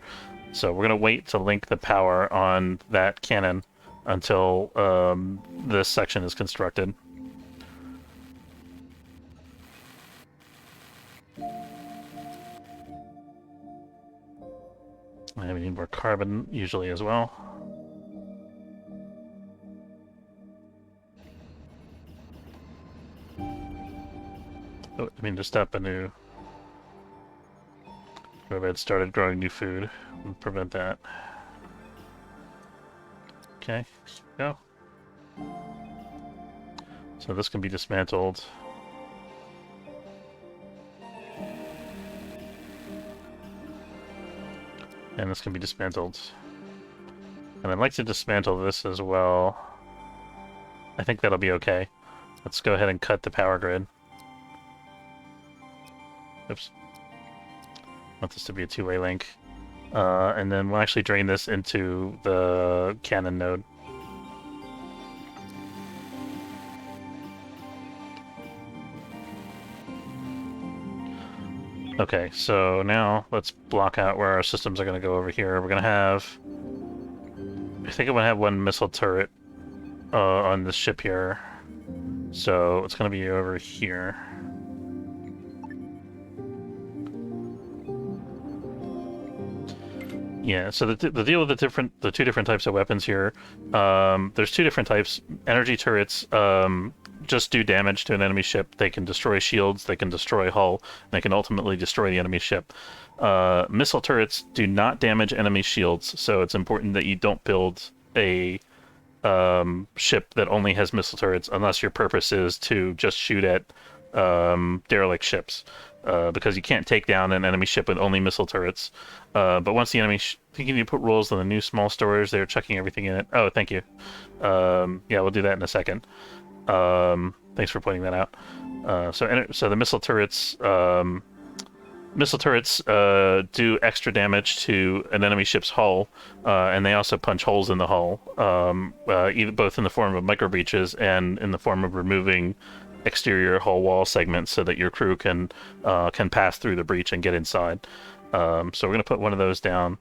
[SPEAKER 1] So we're going to wait to link the power on that cannon until this section is constructed. And we need more carbon, usually, as well. Oh, I mean to stop a new... Whoever had started growing new food would prevent that. Okay, go. So this can be dismantled. And this can be dismantled. And I'd like to dismantle this as well. I think that'll be okay. Let's go ahead and cut the power grid. Oops. I want this to be a two-way link. And then we'll actually drain this into the cannon node. Okay, so now let's block out where our systems are going to go over here. We're going to have... I think I'm going to have one missile turret on this ship here. So it's going to be over here. Yeah, so the deal with the two different types of weapons here, there's two different types. Energy turrets just do damage to an enemy ship. They can destroy shields, they can destroy hull, they can ultimately destroy the enemy ship. Missile turrets do not damage enemy shields, so it's important that you don't build a ship that only has missile turrets unless your purpose is to just shoot at derelict ships. Because you can't take down an enemy ship with only missile turrets. But once the enemy... Thinking you put rules on the new small storage, they're checking everything in it. Oh, thank you. Yeah, we'll do that in a second. Thanks for pointing that out. So the missile turrets... do extra damage to an enemy ship's hull, and they also punch holes in the hull, both in the form of micro breaches and in the form of removing exterior hull wall segments so that your crew can pass through the breach and get inside. So we're going to put one of those down,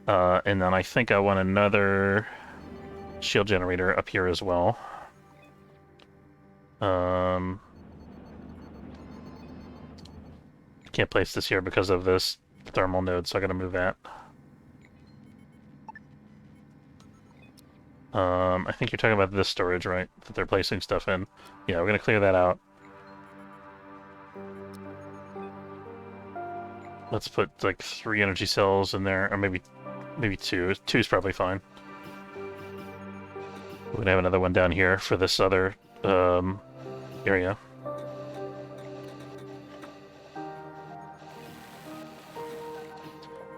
[SPEAKER 1] and then I think I want another shield generator up here as well. Can't place this here because of this thermal node, so I got to move that. I think you're talking about this storage, right? That they're placing stuff in. Yeah, we're going to clear that out. Let's put like 3 energy cells in there, or maybe 2. 2 is probably fine. We're going to have another one down here for this other area.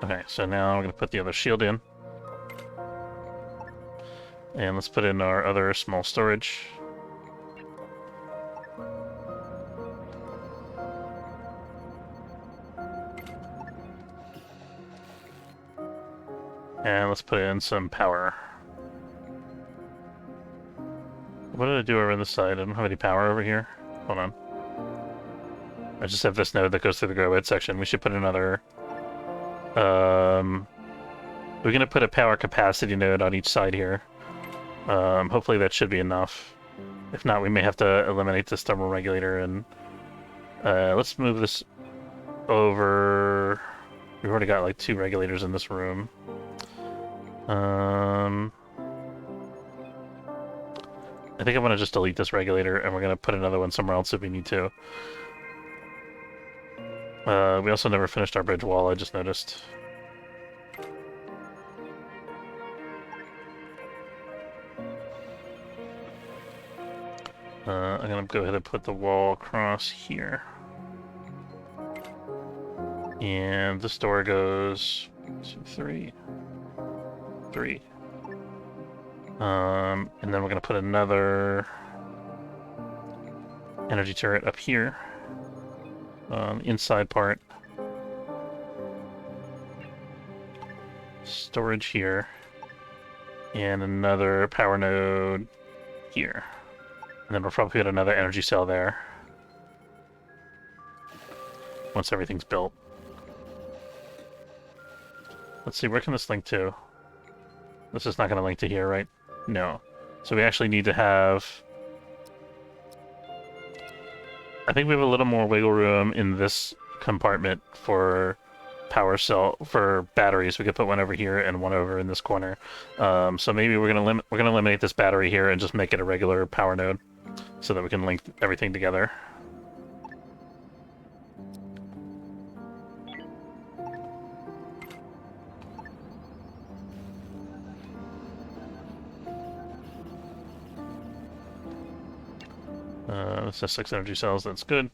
[SPEAKER 1] Okay, so now we're going to put the other shield in. And let's put in our other small storage. And let's put in some power. What did I do over on this side? I don't have any power over here. Hold on. I just have this node that goes through the grow bed section. We should put another... we're going to put a power capacity node on each side here. Hopefully that should be enough. If not, we may have to eliminate this thermal regulator, and let's move this over. We've already got like 2 regulators in this room. I think I'm going to just delete this regulator, and we're going to put another one somewhere else if we need to. We also never finished our bridge wall, I just noticed. I'm going to go ahead and put the wall across here. And this door goes 2, 3. 3. And then we're going to put another energy turret up here. Inside part. Storage here. And another power node here. And then we'll probably put another energy cell there. Once everything's built. Let's see, where can this link to? This is not going to link to here, right? No. So we actually need to have... I think we have a little more wiggle room in this compartment for power cell, for batteries. We could put one over here and one over in this corner. So maybe we're gonna eliminate this battery here and just make it a regular power node, so that we can link everything together. This has 6 energy cells, that's good.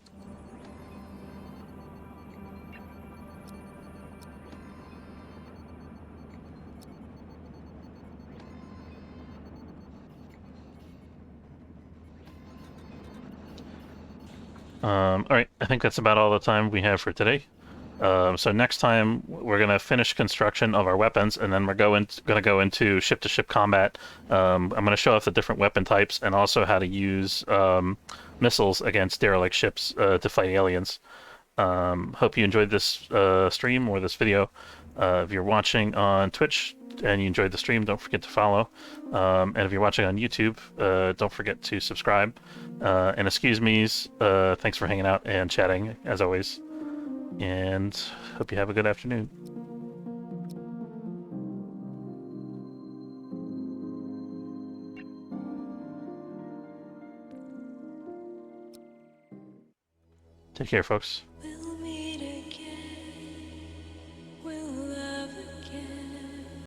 [SPEAKER 1] Alright, I think that's about all the time we have for today. So next time we're going to finish construction of our weapons, and then we're going to go into ship-to-ship combat. I'm going to show off the different weapon types and also how to use missiles against derelict ships to fight aliens. Hope you enjoyed this stream or this video. If you're watching on Twitch and you enjoyed the stream, don't forget to follow. And if you're watching on YouTube, don't forget to subscribe. And excuse me's, thanks for hanging out and chatting, as always. And hope you have a good afternoon. Take care, folks.